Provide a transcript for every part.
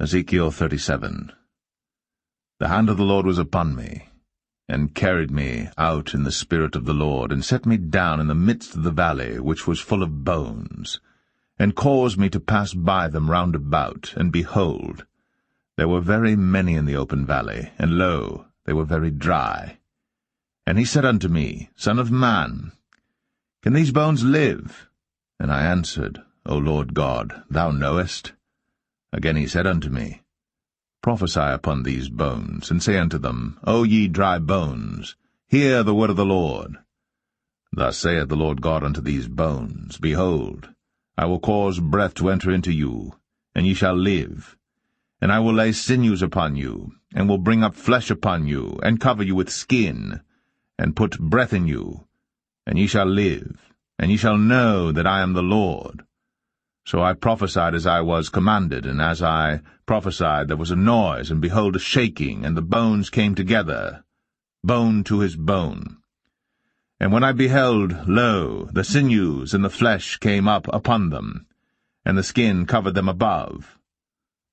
Ezekiel 37. The hand of the Lord was upon me, and carried me out in the Spirit of the Lord, and set me down in the midst of the valley, which was full of bones, and caused me to pass by them round about, and behold, there were very many in the open valley, and lo, they were very dry. And he said unto me, Son of man, can these bones live? And I answered, O Lord God, thou knowest. Again he said unto me, Prophesy upon these bones, and say unto them, O ye dry bones, hear the word of the Lord. Thus saith the Lord God unto these bones, Behold, I will cause breath to enter into you, and ye shall live. And I will lay sinews upon you, and will bring up flesh upon you, and cover you with skin, and put breath in you, and ye shall live, and ye shall know that I am the Lord. So I prophesied as I was commanded, and as I prophesied there was a noise, and behold a shaking, and the bones came together, bone to his bone. And when I beheld, lo, the sinews and the flesh came up upon them, and the skin covered them above,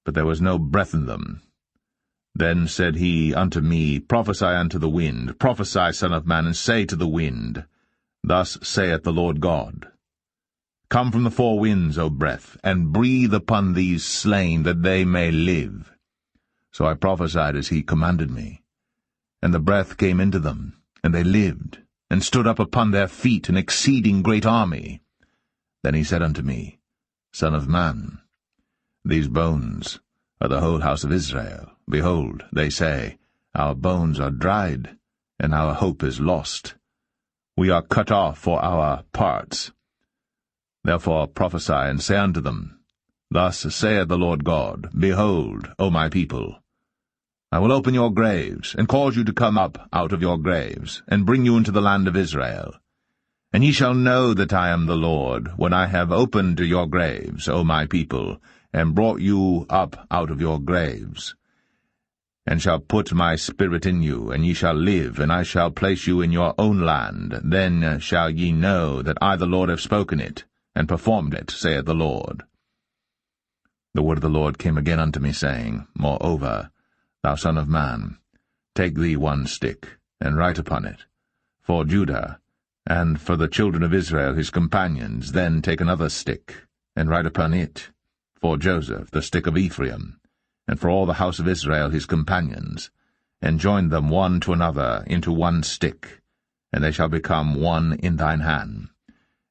but there was no breath in them. Then said he unto me, Prophesy unto the wind, prophesy, Son of man, and say to the wind, Thus saith the Lord God, Come from the four winds, O breath, and breathe upon these slain, that they may live. So I prophesied as he commanded me. And the breath came into them, and they lived, and stood up upon their feet, an exceeding great army. Then he said unto me, Son of man, these bones are the whole house of Israel. Behold, they say, Our bones are dried, and our hope is lost. We are cut off for our parts. Therefore prophesy, and say unto them, Thus saith the Lord God, Behold, O my people, I will open your graves, and cause you to come up out of your graves, and bring you into the land of Israel. And ye shall know that I am the Lord, when I have opened your graves, O my people, and brought you up out of your graves, and shall put my spirit in you, and ye shall live, and I shall place you in your own land. Then shall ye know that I the Lord have spoken it, and performed it, saith the Lord. The word of the Lord came again unto me, saying, Moreover, thou son of man, take thee one stick, and write upon it, for Judah, and for the children of Israel his companions. Then take another stick, and write upon it, for Joseph, the stick of Ephraim, and for all the house of Israel his companions, and join them one to another into one stick, and they shall become one in thine hand.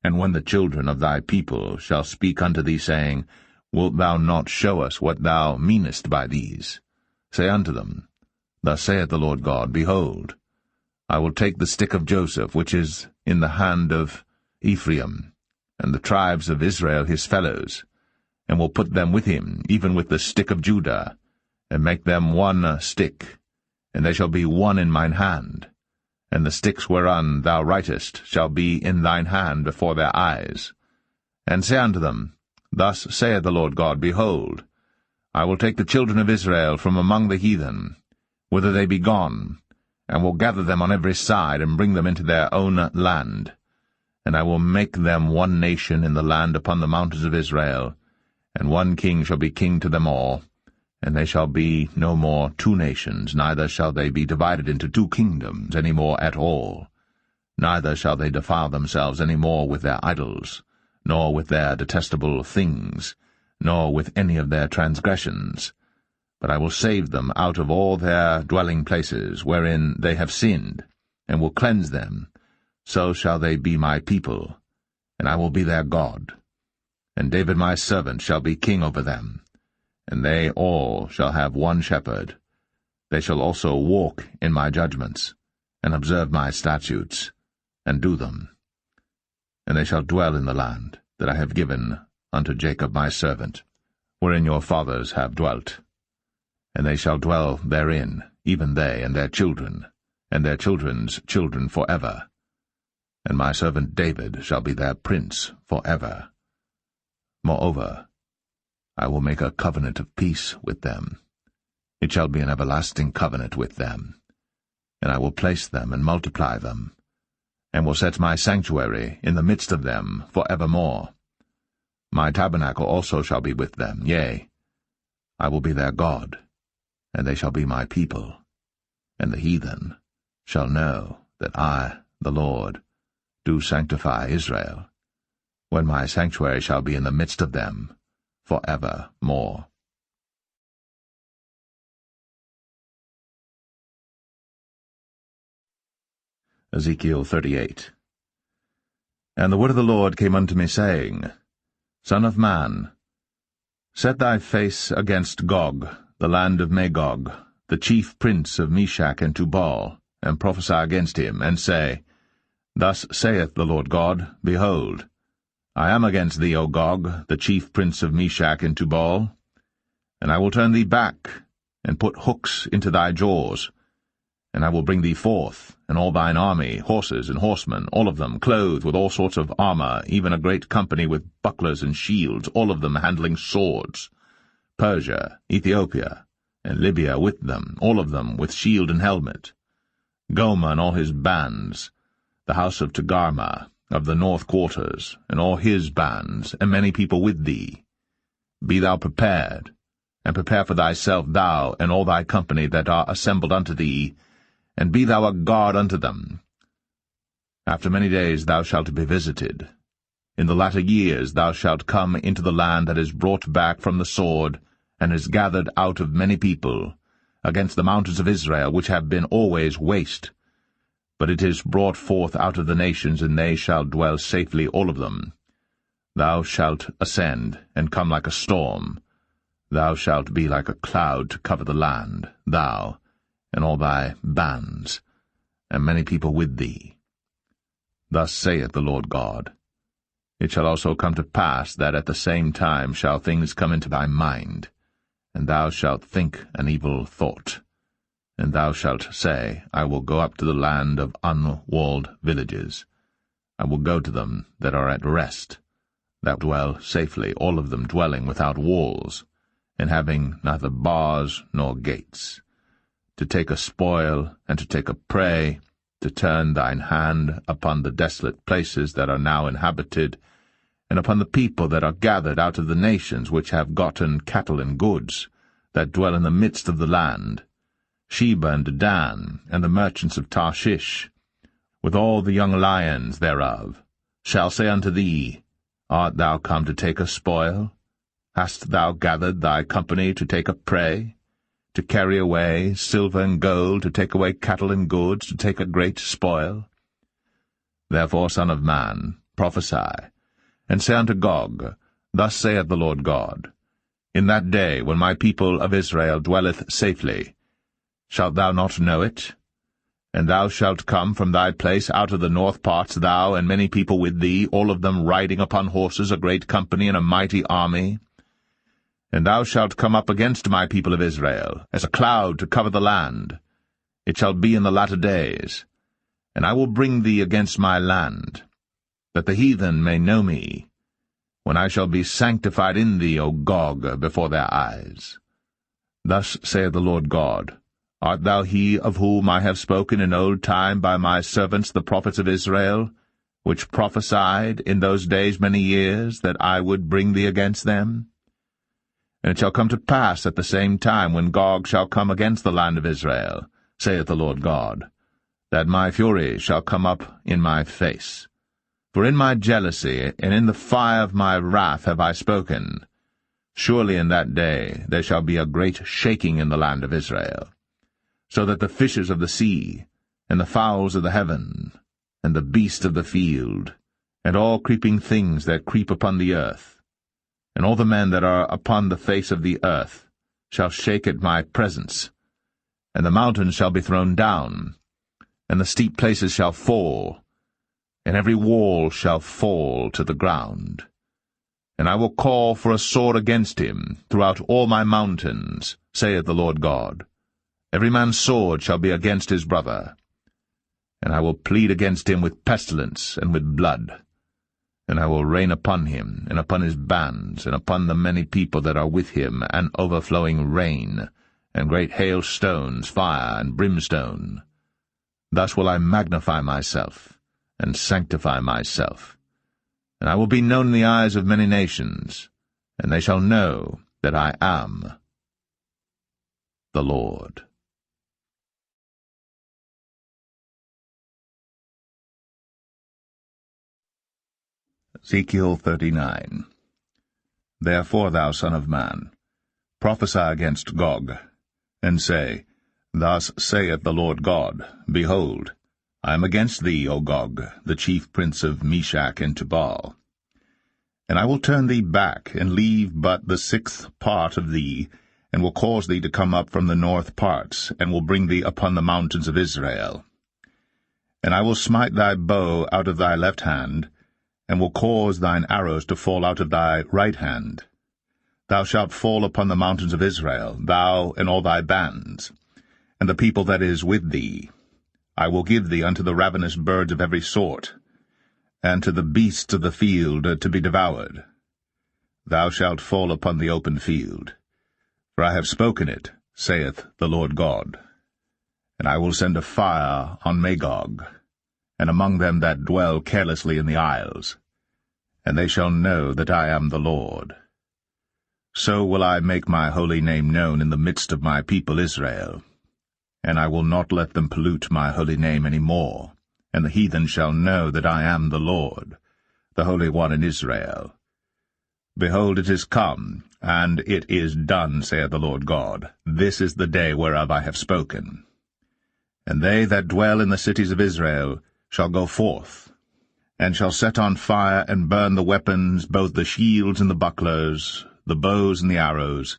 And when the children of thy people shall speak unto thee, saying, Wilt thou not show us what thou meanest by these? Say unto them, Thus saith the Lord God, Behold, I will take the stick of Joseph, which is in the hand of Ephraim, and the tribes of Israel his fellows, and will put them with him, even with the stick of Judah, and make them one stick, and they shall be one in mine hand. And the sticks whereon thou writest shall be in thine hand before their eyes. And say unto them, Thus saith the Lord God, Behold, I will take the children of Israel from among the heathen, whither they be gone, and will gather them on every side, and bring them into their own land. And I will make them one nation in the land upon the mountains of Israel, and one king shall be king to them all. And they shall be no more two nations, neither shall they be divided into two kingdoms any more at all. Neither shall they defile themselves any more with their idols, nor with their detestable things, nor with any of their transgressions. But I will save them out of all their dwelling places, wherein they have sinned, and will cleanse them. So shall they be my people, and I will be their God. And David my servant shall be king over them. And they all shall have one shepherd. They shall also walk in my judgments, and observe my statutes, and do them. And they shall dwell in the land that I have given unto Jacob my servant, wherein your fathers have dwelt. And they shall dwell therein, even they and their children, and their children's children forever. And my servant David shall be their prince forever. Moreover, I will make a covenant of peace with them. It shall be an everlasting covenant with them. And I will place them and multiply them, and will set my sanctuary in the midst of them for evermore. My tabernacle also shall be with them, yea, I will be their God, and they shall be my people, and the heathen shall know that I, the Lord, do sanctify Israel, when my sanctuary shall be in the midst of them for evermore. Ezekiel 38. And the word of the Lord came unto me, saying, Son of man, set thy face against Gog, the land of Magog, the chief prince of Meshach and Tubal, and prophesy against him, and say, Thus saith the Lord God, Behold, I am against thee, O Gog, the chief prince of Meshach and Tubal, and I will turn thee back, and put hooks into thy jaws, and I will bring thee forth, and all thine army, horses and horsemen, all of them clothed with all sorts of armor, even a great company with bucklers and shields, all of them handling swords, Persia, Ethiopia, and Libya with them, all of them with shield and helmet, Gomer and all his bands, the house of Togarmah, of the north quarters, and all his bands, and many people with thee. Be thou prepared, and prepare for thyself, thou and all thy company that are assembled unto thee, and be thou a guard unto them. After many days thou shalt be visited. In the latter years thou shalt come into the land that is brought back from the sword, and is gathered out of many people, against the mountains of Israel, which have been always waste. But it is brought forth out of the nations, and they shall dwell safely, all of them. Thou shalt ascend, and come like a storm. Thou shalt be like a cloud to cover the land, thou, and all thy bands, and many people with thee. Thus saith the Lord God, It shall also come to pass that at the same time shall things come into thy mind, and thou shalt think an evil thought. And thou shalt say, I will go up to the land of unwalled villages. I will go to them that are at rest, that dwell safely, all of them dwelling without walls, and having neither bars nor gates, to take a spoil, and to take a prey, to turn thine hand upon the desolate places that are now inhabited, and upon the people that are gathered out of the nations which have gotten cattle and goods, that dwell in the midst of the land, Sheba and Dedan, and the merchants of Tarshish, with all the young lions thereof, shall say unto thee, Art thou come to take a spoil? Hast thou gathered thy company to take a prey? To carry away silver and gold, to take away cattle and goods, to take a great spoil? Therefore, Son of man, prophesy, and say unto Gog, Thus saith the Lord God, In that day, when my people of Israel dwelleth safely, shalt thou not know it? And thou shalt come from thy place out of the north parts, thou and many people with thee, all of them riding upon horses, a great company and a mighty army. And thou shalt come up against my people of Israel, as a cloud to cover the land. It shall be in the latter days. And I will bring thee against my land, that the heathen may know me, when I shall be sanctified in thee, O Gog, before their eyes. Thus saith the Lord God, Art thou he of whom I have spoken in old time by my servants the prophets of Israel, which prophesied in those days many years that I would bring thee against them? And it shall come to pass at the same time, when Gog shall come against the land of Israel, saith the Lord God, that my fury shall come up in my face. For in my jealousy and in the fire of my wrath have I spoken. Surely in that day there shall be a great shaking in the land of Israel, so that the fishes of the sea, and the fowls of the heaven, and the beasts of the field, and all creeping things that creep upon the earth, and all the men that are upon the face of the earth, shall shake at my presence, and the mountains shall be thrown down, and the steep places shall fall, and every wall shall fall to the ground. And I will call for a sword against him throughout all my mountains, saith the Lord God. Every man's sword shall be against his brother. And I will plead against him with pestilence and with blood. And I will rain upon him, and upon his bands, and upon the many people that are with him, an overflowing rain, and great hailstones, fire, and brimstone. Thus will I magnify myself, and sanctify myself. And I will be known in the eyes of many nations, and they shall know that I am the Lord. Ezekiel 39. Therefore, thou son of man, prophesy against Gog, and say, Thus saith the Lord God, Behold, I am against thee, O Gog, the chief prince of Meshach and Tubal. And I will turn thee back, and leave but the 6th part of thee, and will cause thee to come up from the north parts, and will bring thee upon the mountains of Israel. And I will smite thy bow out of thy left hand, and will cause thine arrows to fall out of thy right hand. Thou shalt fall upon the mountains of Israel, thou and all thy bands, and the people that is with thee. I will give thee unto the ravenous birds of every sort, and to the beasts of the field to be devoured. Thou shalt fall upon the open field. For I have spoken it, saith the Lord God. And I will send a fire on Magog, and among them that dwell carelessly in the isles, and they shall know that I am the Lord. So will I make my holy name known in the midst of my people Israel, and I will not let them pollute my holy name any more, and the heathen shall know that I am the Lord, the Holy One in Israel. Behold, it is come, and it is done, saith the Lord God. This is the day whereof I have spoken. And they that dwell in the cities of Israel shall go forth, and shall set on fire and burn the weapons, both the shields and the bucklers, the bows and the arrows,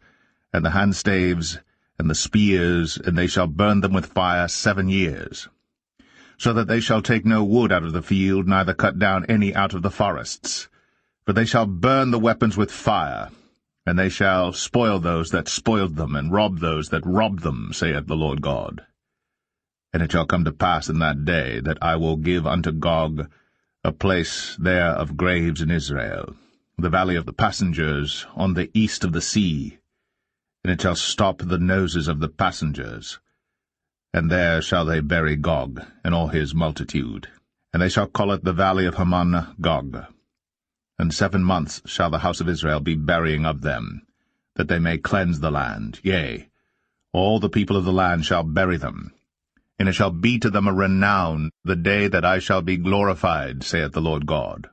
and the handstaves, and the spears, and they shall burn them with fire 7 years. So that they shall take no wood out of the field, neither cut down any out of the forests. For they shall burn the weapons with fire, and they shall spoil those that spoiled them, and rob those that robbed them, saith the Lord God. And it shall come to pass in that day that I will give unto Gog a place there of graves in Israel, the valley of the passengers, on the east of the sea, and it shall stop the noses of the passengers. And there shall they bury Gog, and all his multitude, and they shall call it the valley of Hamon Gog. And 7 months shall the house of Israel be burying of them, that they may cleanse the land, yea, all the people of the land shall bury them. And it shall be to them a renown the day that I shall be glorified, saith the Lord God.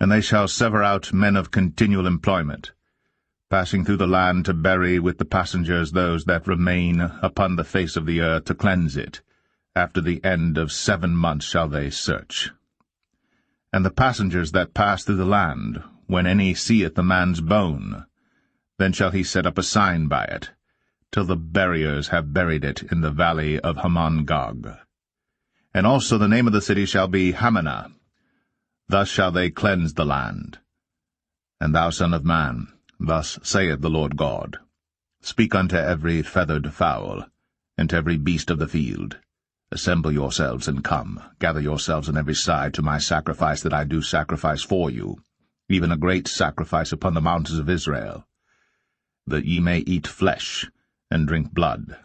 And they shall sever out men of continual employment, passing through the land to bury with the passengers those that remain upon the face of the earth to cleanse it. After the end of 7 months shall they search. And the passengers that pass through the land, when any seeth a man's bone, then shall he set up a sign by it, till the buriers have buried it in the valley of Hamon Gog. And also the name of the city shall be Hamanah. Thus shall they cleanse the land. And thou, son of man, thus saith the Lord God, Speak unto every feathered fowl, and to every beast of the field, Assemble yourselves and come, gather yourselves on every side to my sacrifice that I do sacrifice for you, even a great sacrifice upon the mountains of Israel, that ye may eat flesh, and drink blood.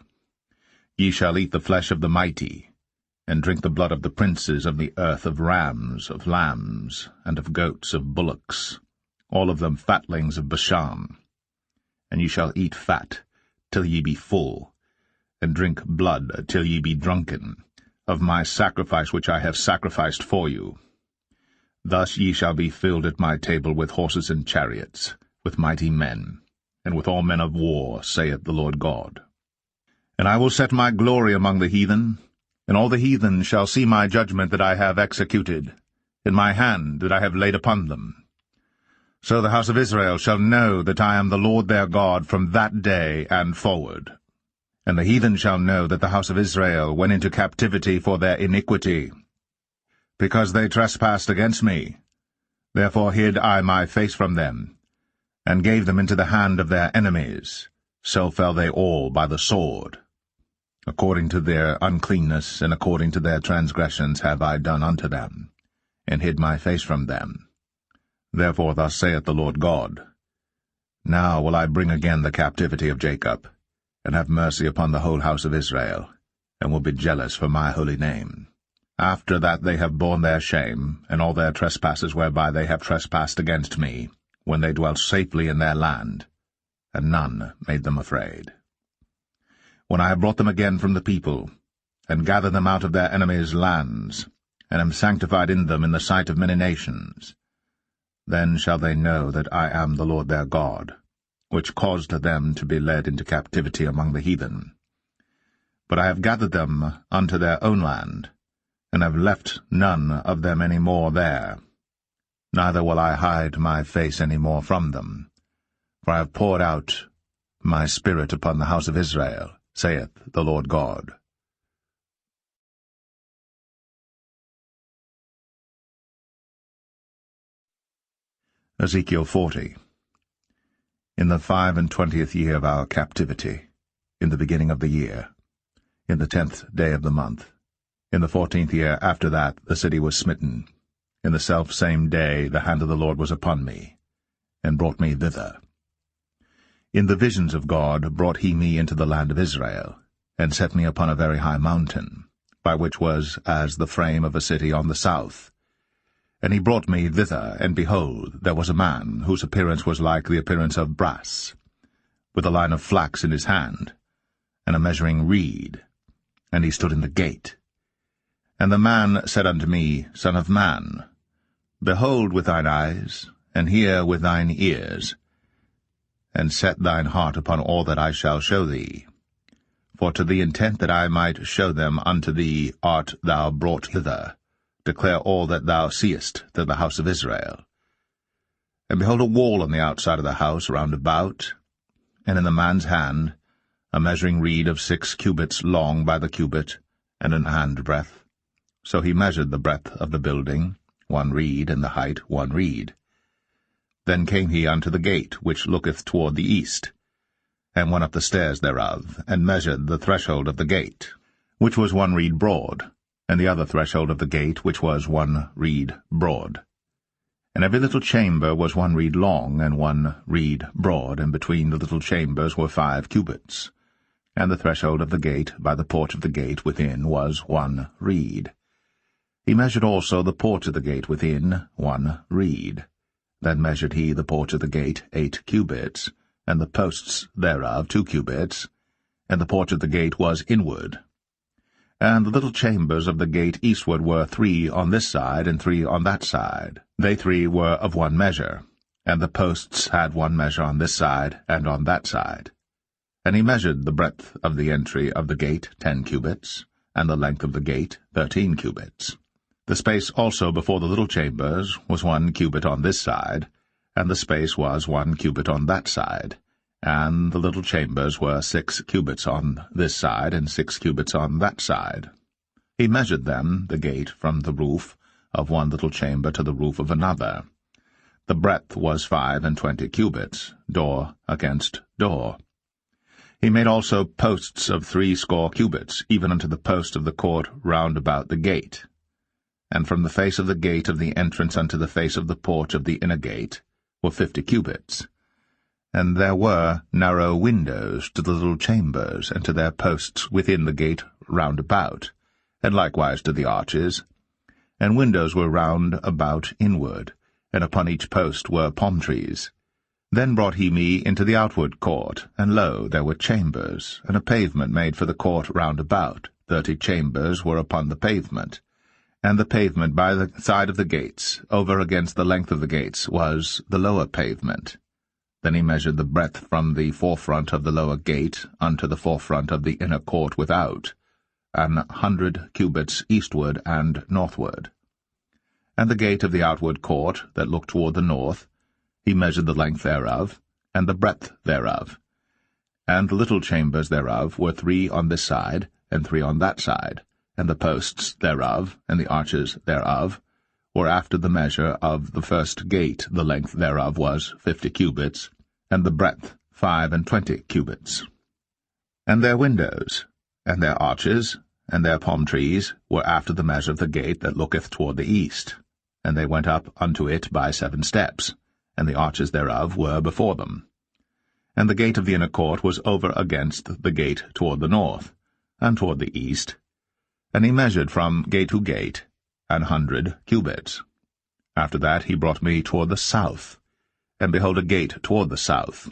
Ye shall eat the flesh of the mighty, and drink the blood of the princes of the earth, of rams, of lambs, and of goats, of bullocks, all of them fatlings of Bashan. And ye shall eat fat, till ye be full, and drink blood till ye be drunken, of my sacrifice which I have sacrificed for you. Thus ye shall be filled at my table with horses and chariots, with mighty men, and with all men of war, saith the Lord God. And I will set my glory among the heathen, and all the heathen shall see my judgment that I have executed, in my hand that I have laid upon them. So the house of Israel shall know that I am the Lord their God from that day and forward. And the heathen shall know that the house of Israel went into captivity for their iniquity, because they trespassed against me. Therefore hid I my face from them, and gave them into the hand of their enemies. So fell they all by the sword. According to their uncleanness and according to their transgressions have I done unto them, and hid my face from them. Therefore thus saith the Lord God, Now will I bring again the captivity of Jacob, and have mercy upon the whole house of Israel, and will be jealous for my holy name. After that they have borne their shame, and all their trespasses whereby they have trespassed against me, when they dwelt safely in their land, and none made them afraid. when I have brought them again from the people, and gathered them out of their enemies' lands, and am sanctified in them in the sight of many nations, then shall they know that I am the Lord their God, which caused them to be led into captivity among the heathen. But I have gathered them unto their own land, and have left none of them any more there. Neither will I hide my face any more from them, for I have poured out my Spirit upon the house of Israel, saith the Lord God. Ezekiel 40. In the 25th year of our captivity, in the beginning of the year, in the 10th day of the month, in the 14th year after that the city was smitten, in the selfsame day the hand of the Lord was upon me, and brought me thither. In the visions of God brought he me into the land of Israel, and set me upon a very high mountain, by which was as the frame of a city on the south. And he brought me thither, and behold, there was a man, whose appearance was like the appearance of brass, with a line of flax in his hand, and a measuring reed, and he stood in the gate. And the man said unto me, Son of man, behold with thine eyes, and hear with thine ears, and set thine heart upon all that I shall show thee. For to the intent that I might show them unto thee art thou brought hither. Declare all that thou seest to the house of Israel. And behold, a wall on the outside of the house round about, and in the man's hand a measuring reed of 6 cubits long by the cubit, and an handbreadth. So he measured the breadth of the building, 1 reed, and the height 1 reed. Then came he unto the gate which looketh toward the east, and went up the stairs thereof, and measured the threshold of the gate, which was 1 reed broad, and the other threshold of the gate, which was 1 reed broad. And every little chamber was 1 reed long, and 1 reed broad, and between the little chambers were 5 cubits. And the threshold of the gate by the porch of the gate within was 1 reed. He measured also the porch of the gate within 1 reed. Then measured he the porch of the gate 8 cubits, and the posts thereof 2 cubits, and the porch of the gate was inward. And the little chambers of the gate eastward were 3 on this side, and 3 on that side. They 3 were of 1 measure, and the posts had 1 measure on this side and on that side. And he measured the breadth of the entry of the gate 10 cubits, and the length of the gate 13 cubits. The space also before the little chambers was 1 cubit on this side, and the space was 1 cubit on that side. And the little chambers were 6 cubits on this side, and 6 cubits on that side. He measured them, the gate, from the roof of 1 little chamber to the roof of another. The breadth was 25 cubits, door against door. He made also posts of 60 cubits, even unto the post of the court round about the gate. And from the face of the gate of the entrance unto the face of the porch of the inner gate were 50 cubits. And there were narrow windows to the little chambers, and to their posts within the gate round about, and likewise to the arches. And windows were round about inward, and upon each post were palm trees. Then brought he me into the outward court, and lo, there were chambers, and a pavement made for the court round about. 30 chambers were upon the pavement. And the pavement by the side of the gates, over against the length of the gates, was the lower pavement. Then he measured the breadth from the forefront of the lower gate unto the forefront of the inner court without, 100 cubits eastward and northward. And the gate of the outward court, that looked toward the north, he measured the length thereof, and the breadth thereof. And the little chambers thereof were 3 on this side, and 3 on that side, and the posts thereof, and the arches thereof, were after the measure of the first gate. The length thereof was 50 cubits, and the breadth 25 cubits. And their windows, and their arches, and their palm trees, were after the measure of the gate that looketh toward the east, and they went up unto it by 7 steps, and the arches thereof were before them. And the gate of the inner court was over against the gate toward the north, and toward the east, and he measured from gate to gate 100 cubits. After that he brought me toward the south, and behold a gate toward the south,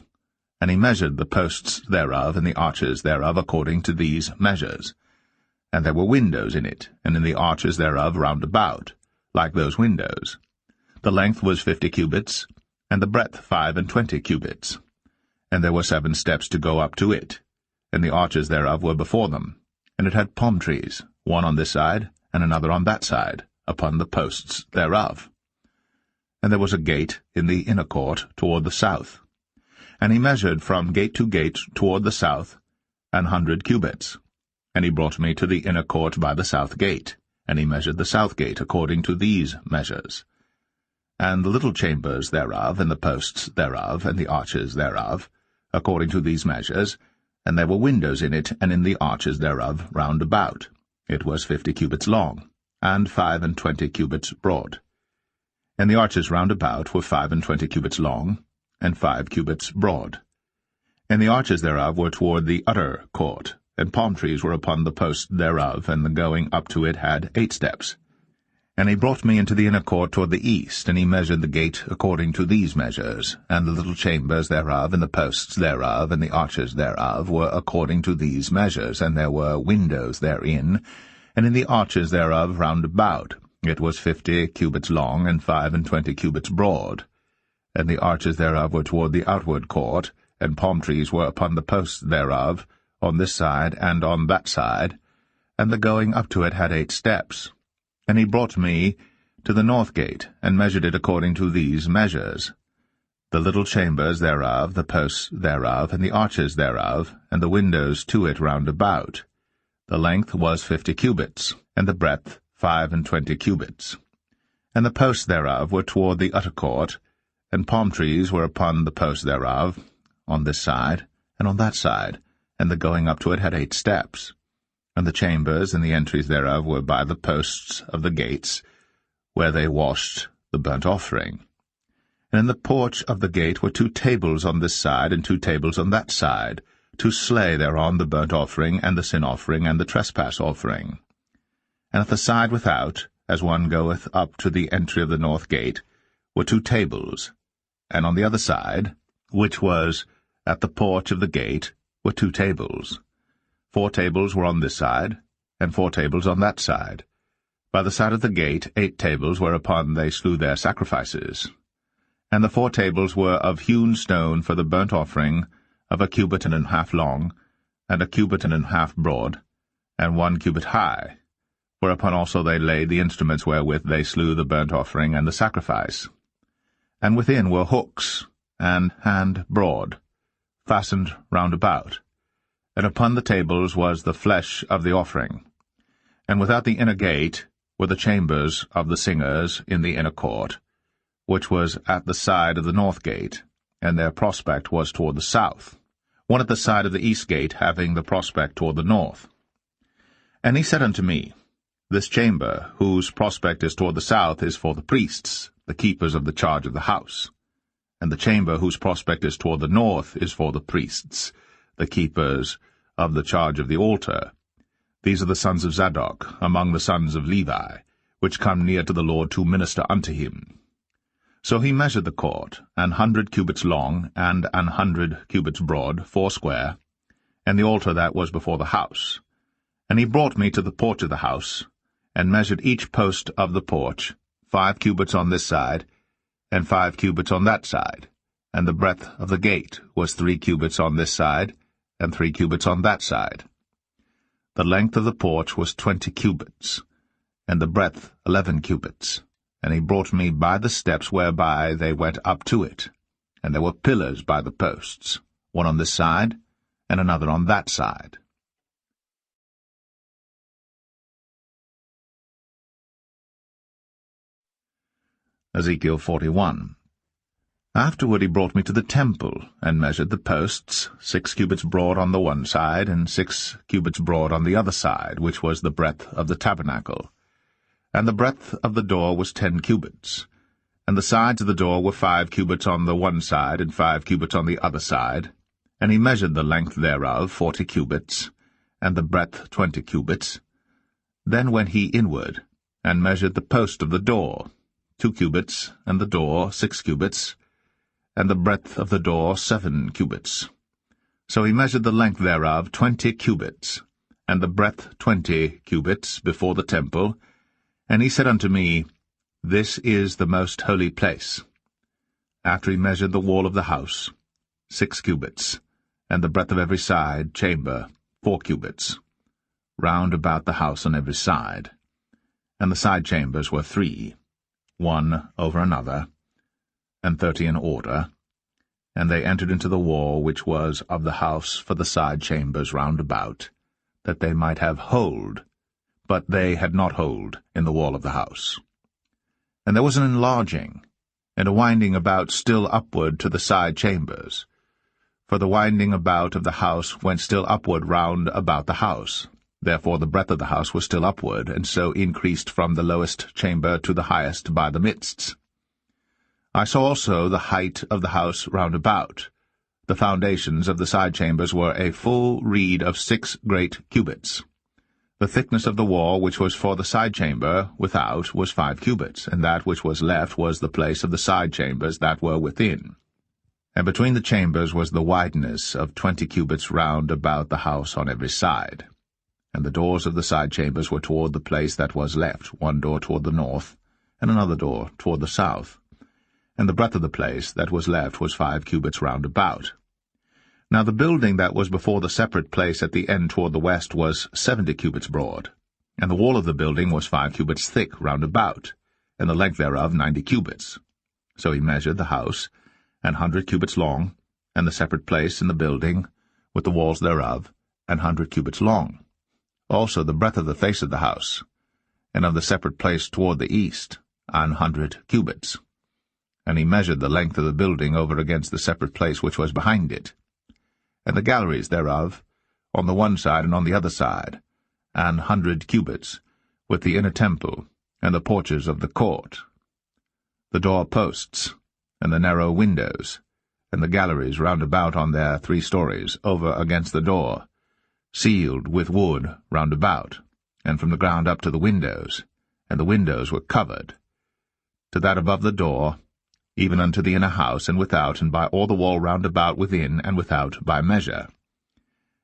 And he measured the posts thereof and the arches thereof according to these measures. And there were windows in it, and in the arches thereof round about, like those windows. The length was 50 cubits, and the breadth 25 cubits. And there were 7 steps to go up to it, and the arches thereof were before them. And it had palm trees, one on this side, and another on that side, upon the posts thereof. And there was a gate in the inner court toward the south. And he measured from gate to gate toward the south 100 cubits. And he brought me to the inner court by the south gate, and he measured the south gate according to these measures. And the little chambers thereof, and the posts thereof, and the arches thereof, according to these measures, and there were windows in it, and in the arches thereof round about. It was 50 cubits long, and 25 cubits broad. And the arches round about were 25 cubits long, and 5 cubits broad. And the arches thereof were toward the utter court, and palm trees were upon the posts thereof, and the going up to it had 8 steps. And he brought me into the inner court toward the east, and he measured the gate according to these measures, and the little chambers thereof, and the posts thereof, and the arches thereof were according to these measures, and there were windows therein, and in the arches thereof round about. It was 50 cubits long, and 25 cubits broad. And the arches thereof were toward the outward court, and palm trees were upon the posts thereof, on this side and on that side, and the going up to it had 8 steps. And he brought me to the north gate, and measured it according to these measures. The little chambers thereof, the posts thereof, and the arches thereof, and the windows to it round about. The length was 50 cubits, and the breadth 25 cubits. And the posts thereof were toward the utter court, and palm trees were upon the posts thereof, on this side and on that side, and the going up to it had 8 steps. And the chambers and the entries thereof were by the posts of the gates, where they washed the burnt offering. And in the porch of the gate were 2 tables on this side, and 2 tables on that side, to slay thereon the burnt offering, and the sin offering, and the trespass offering. And at the side without, as one goeth up to the entry of the north gate, were 2 tables, and on the other side, which was at the porch of the gate, were 2 tables. 4 tables were on this side, and 4 tables on that side. By the side of the gate 8 tables whereupon they slew their sacrifices. And the 4 tables were of hewn stone for the burnt offering, of 1.5 cubits long, and 1.5 cubits broad, and 1 cubit high, whereupon also they laid the instruments wherewith they slew the burnt offering and the sacrifice. And within were hooks, and hand broad, fastened round about. And upon the tables was the flesh of the offering. And without the inner gate were the chambers of the singers in the inner court, which was at the side of the north gate, and their prospect was toward the south, one at the side of the east gate having the prospect toward the north. And he said unto me, This chamber, whose prospect is toward the south, is for the priests, the keepers of the charge of the house. And the chamber whose prospect is toward the north is for the priests, the keepers of the charge of the altar. These are the sons of Zadok, among the sons of Levi, which come near to the Lord to minister unto him. So he measured the court, 100 cubits long, and 100 cubits broad, foursquare, and the altar that was before the house. And he brought me to the porch of the house, and measured each post of the porch, 5 cubits on this side, and 5 cubits on that side, and the breadth of the gate was 3 cubits on this side, and 3 cubits on that side. The length of the porch was 20 cubits, and the breadth 11 cubits. And he brought me by the steps whereby they went up to it. And there were pillars by the posts, one on this side, and another on that side. Ezekiel 41. Afterward he brought me to the temple, and measured the posts, 6 cubits broad on the one side, and 6 cubits broad on the other side, which was the breadth of the tabernacle. And the breadth of the door was 10 cubits. And the sides of the door were 5 cubits on the one side, and 5 cubits on the other side. And he measured the length thereof 40 cubits, and the breadth 20 cubits. Then went he inward, and measured the post of the door, 2 cubits, and the door 6 cubits, and the breadth of the door 7 cubits. So he measured the length thereof 20 cubits, and the breadth 20 cubits before the temple. And he said unto me, This is the most holy place. After he measured the wall of the house, 6 cubits, and the breadth of every side chamber 4 cubits, round about the house on every side. And the side chambers were 3, one over another, and 30 in order. And they entered into the wall which was of the house for the side chambers round about, that they might have hold, but they had not hold in the wall of the house. And there was an enlarging, and a winding about still upward to the side chambers. For the winding about of the house went still upward round about the house. Therefore the breadth of the house was still upward, and so increased from the lowest chamber to the highest by the midsts. I saw also the height of the house round about. The foundations of the side chambers were a full reed of 6 great cubits. The thickness of the wall which was for the side chamber without was 5 cubits, and that which was left was the place of the side chambers that were within. And between the chambers was the wideness of 20 cubits round about the house on every side. And the doors of the side chambers were toward the place that was left, one door toward the north, and another door toward the south. And the breadth of the place that was left was 5 cubits round about. Now the building that was before the separate place at the end toward the west was 70 cubits broad, and the wall of the building was 5 cubits thick round about, and the length thereof 90 cubits. So he measured the house, 100 cubits long, and the separate place in the building, with the walls thereof, 100 cubits long. Also the breadth of the face of the house, and of the separate place toward the east, 100 cubits. And he measured the length of the building over against the separate place which was behind it, and the galleries thereof, on the one side and on the other side, 100 cubits, with the inner temple, and the porches of the court, the door posts, and the narrow windows, and the galleries round about on their 3 stories, over against the door, sealed with wood round about, and from the ground up to the windows, and the windows were covered, to that above the door, even unto the inner house, and without, and by all the wall round about within and without by measure.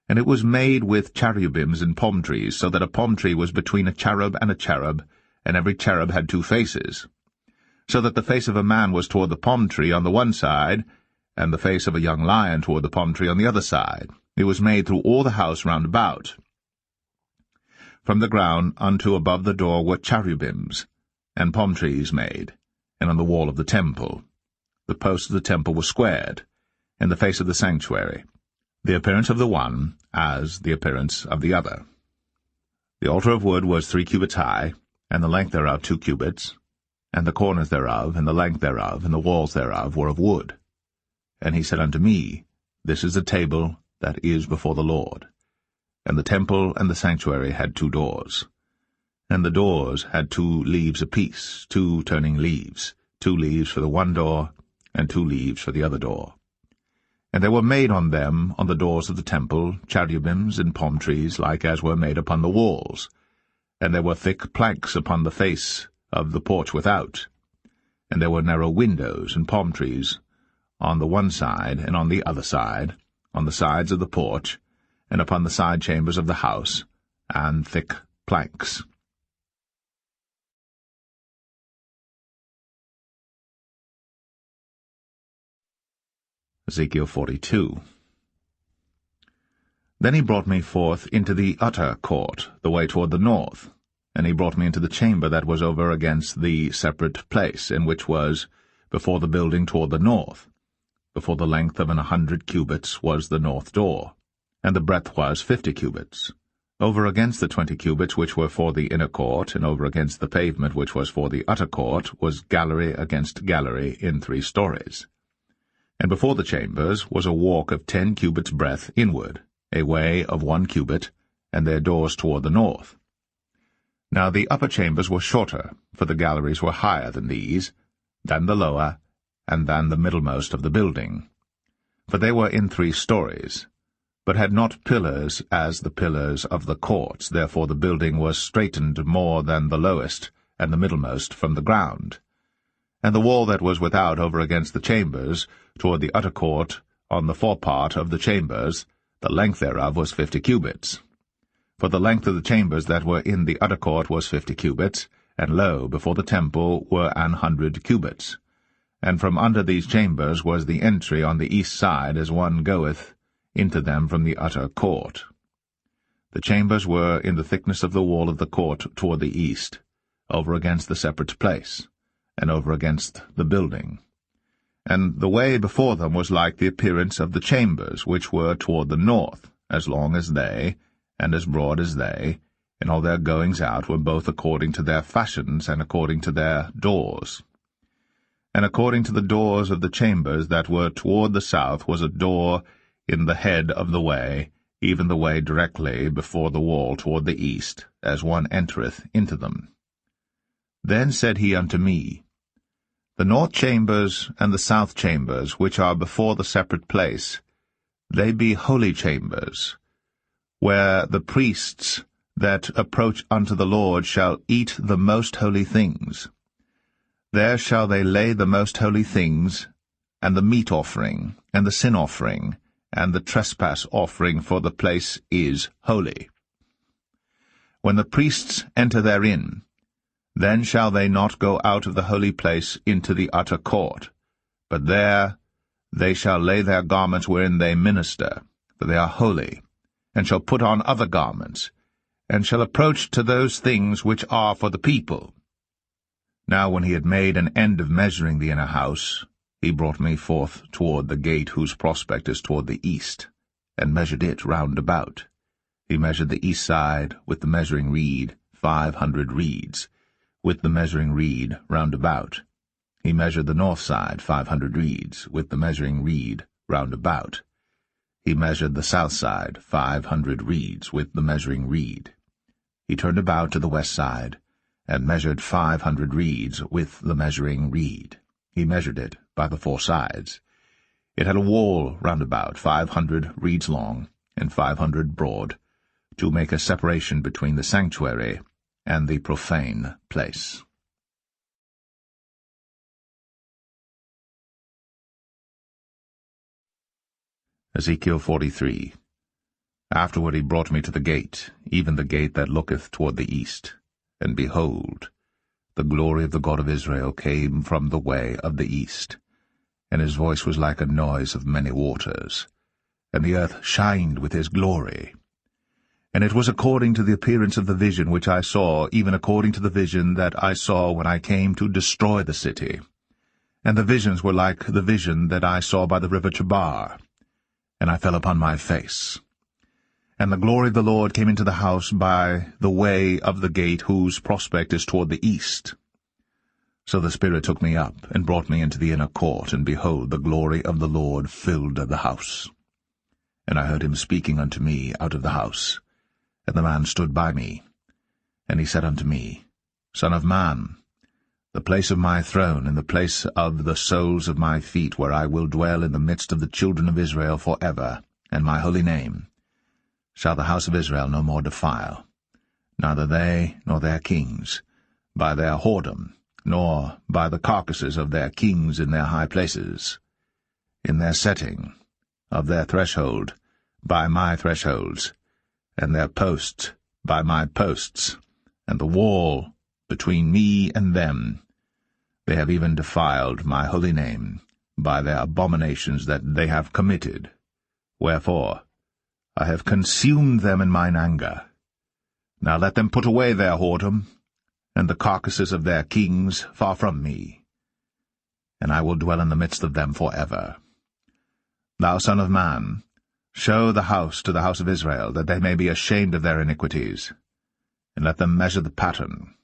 And it was made with cherubims and palm trees, so that a palm tree was between a cherub, and every cherub had 2 faces, so that the face of a man was toward the palm tree on the one side, and the face of a young lion toward the palm tree on the other side. It was made through all the house round about. From the ground unto above the door were cherubims, and palm trees made, and on the wall of the temple. The posts of the temple were squared, and the face of the sanctuary, the appearance of the one as the appearance of the other. The altar of wood was 3 cubits high, and the length thereof 2 cubits, and the corners thereof, and the length thereof, and the walls thereof were of wood. And he said unto me, This is the table that is before the Lord. And the temple and the sanctuary had 2 doors. And the doors had 2 leaves apiece, 2 turning leaves, 2 leaves for the one door, and 2 leaves for the other door. And there were made on them, on the doors of the temple, cherubims and palm trees, like as were made upon the walls. And there were thick planks upon the face of the porch without. And there were narrow windows and palm trees on the one side and on the other side, on the sides of the porch, and upon the side chambers of the house, and thick planks. Ezekiel 42. Then he brought me forth into the utter court, the way toward the north, and he brought me into the chamber that was over against the separate place, in which was before the building toward the north. Before the length of 100 cubits was the north door, and the breadth was 50 cubits. Over against the 20 cubits which were for the inner court, and over against the pavement which was for the utter court, was gallery against gallery in 3 stories. And before the chambers was a walk of 10 cubits breadth inward, a way of 1 cubit, and their doors toward the north. Now the upper chambers were shorter, for the galleries were higher than these, than the lower, and than the middlemost of the building. For they were in 3 stories, but had not pillars as the pillars of the courts, therefore the building was straitened more than the lowest and the middlemost from the ground. And the wall that was without over against the chambers, toward the utter court, on the forepart of the chambers, the length thereof was 50 cubits. For the length of the chambers that were in the utter court was 50 cubits, and lo, before the temple were 100 cubits. And from under these chambers was the entry on the east side, as one goeth into them from the utter court. The chambers were in the thickness of the wall of the court toward the east, over against the separate place, and over against the building. And the way before them was like the appearance of the chambers, which were toward the north, as long as they, and as broad as they, and all their goings out were both according to their fashions and according to their doors. And according to the doors of the chambers that were toward the south was a door in the head of the way, even the way directly before the wall toward the east, as one entereth into them. Then said he unto me, The north chambers and the south chambers, which are before the separate place, they be holy chambers, where the priests that approach unto the Lord shall eat the most holy things. There shall they lay the most holy things, and the meat offering, and the sin offering, and the trespass offering, for the place is holy. When the priests enter therein, then shall they not go out of the holy place into the utter court, but there they shall lay their garments wherein they minister, for they are holy, and shall put on other garments, and shall approach to those things which are for the people. Now when he had made an end of measuring the inner house, he brought me forth toward the gate whose prospect is toward the east, and measured it round about. He measured the east side with the measuring reed, 500 reeds, with the measuring reed round about. He measured the north side 500 reeds, with the measuring reed round about. He measured the south side 500 reeds, with the measuring reed. He turned about to the west side, and measured 500 reeds with the measuring reed. He measured it by the four sides. It had a wall round about 500 reeds long, and 500 broad, to make a separation between the sanctuary and the profane place. Ezekiel 43. Afterward he brought me to the gate, even the gate that looketh toward the east. And behold, the glory of the God of Israel came from the way of the east, and his voice was like a noise of many waters, and the earth shined with his glory. And it was according to the appearance of the vision which I saw, even according to the vision that I saw when I came to destroy the city. And the visions were like the vision that I saw by the river Chebar. And I fell upon my face. And the glory of the Lord came into the house by the way of the gate whose prospect is toward the east. So the Spirit took me up, and brought me into the inner court, and behold, the glory of the Lord filled the house. And I heard him speaking unto me out of the house. And the man stood by me. And he said unto me, Son of man, the place of my throne, and the place of the soles of my feet, where I will dwell in the midst of the children of Israel for ever, and my holy name, shall the house of Israel no more defile, neither they nor their kings, by their whoredom, nor by the carcasses of their kings in their high places, in their setting of their threshold by my thresholds, and their posts by my posts, and the wall between me and them. They have even defiled my holy name by their abominations that they have committed. Wherefore I have consumed them in mine anger. Now let them put away their whoredom, and the carcasses of their kings far from me, and I will dwell in the midst of them for ever. Thou son of man, show the house to the house of Israel, that they may be ashamed of their iniquities, and let them measure the pattern.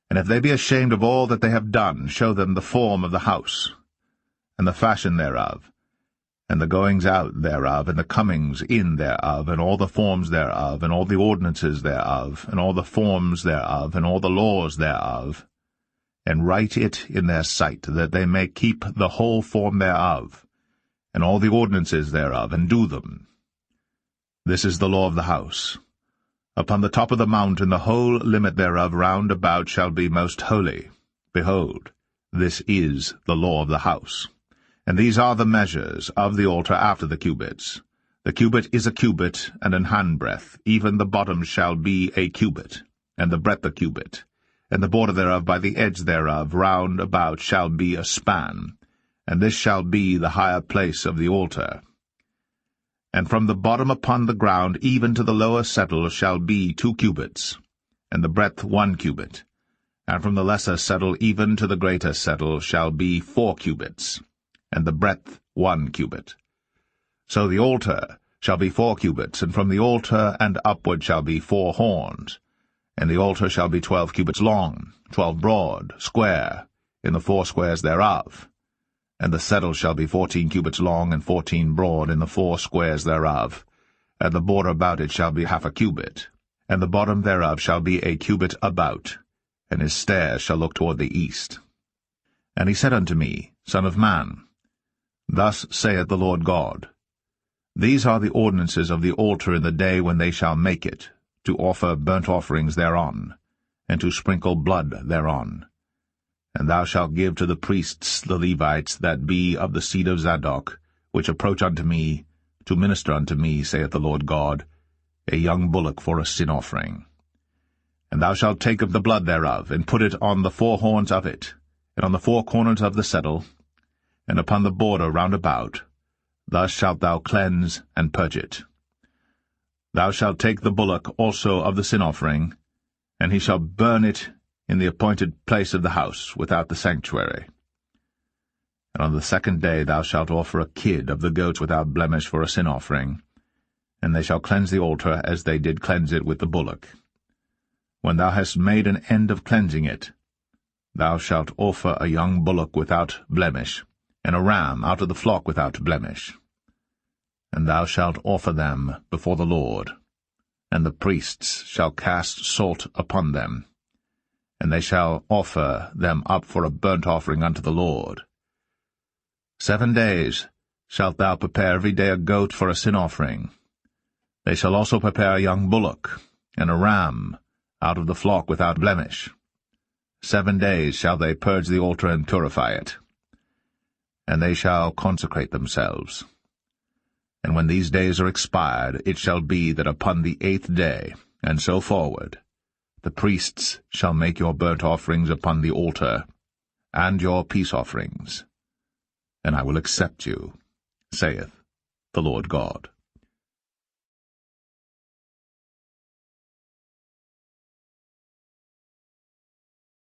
And if they be ashamed of all that they have done, show them the form of the house, and the fashion thereof, and the goings out thereof, and the comings in thereof, and all the forms thereof, and all the ordinances thereof, and all the forms thereof, and all the laws thereof, and write it in their sight, that they may keep the whole form thereof, and all the ordinances thereof, and do them. This is the law of the house. Upon the top of the mountain the whole limit thereof round about shall be most holy. Behold, This is the law of the house. And these are the measures of the altar after the cubits. The cubit is a cubit and an handbreadth, even the bottom shall be a cubit, and the breadth a cubit, and the border thereof by the edge thereof round about shall be a span, and this shall be the higher place of the altar. And from the bottom upon the ground even to the lower settle shall be 2 cubits, and the breadth 1 cubit, and from the lesser settle even to the greater settle shall be 4 cubits, and the breadth 1 cubit. So the altar shall be 4 cubits, and from the altar and upward shall be 4 horns, and the altar shall be 12 cubits long, 12 broad, square, in the 4 squares thereof. And the settle shall be 14 cubits long, and 14 broad, in the 4 squares thereof. And the border about it shall be 1/2 cubit, and the bottom thereof shall be a cubit about, and his stairs shall look toward the east. And he said unto me, Son of man, thus saith the Lord God, These are the ordinances of the altar in the day when they shall make it, to offer burnt offerings thereon, and to sprinkle blood thereon. And thou shalt give to the priests the Levites that be of the seed of Zadok, which approach unto me, to minister unto me, saith the Lord God, a young bullock for a sin offering. And thou shalt take of the blood thereof, and put it on the 4 horns of it, and on the 4 corners of the settle, and upon the border round about. Thus shalt thou cleanse and purge it. Thou shalt take the bullock also of the sin offering, and he shall burn it in the appointed place of the house, without the sanctuary. And on the 2nd day thou shalt offer a kid of the goats without blemish for a sin offering, and they shall cleanse the altar as they did cleanse it with the bullock. When thou hast made an end of cleansing it, thou shalt offer a young bullock without blemish, and a ram out of the flock without blemish. And thou shalt offer them before the Lord, and the priests shall cast salt upon them, and they shall offer them up for a burnt offering unto the Lord. 7 days shalt thou prepare every day a goat for a sin offering. They shall also prepare a young bullock, and a ram out of the flock without blemish. 7 days shall they purge the altar and purify it, and they shall consecrate themselves. And when these days are expired, it shall be that upon the 8th day, and so forward, the priests shall make your burnt offerings upon the altar, and your peace offerings, and I will accept you, saith the Lord God.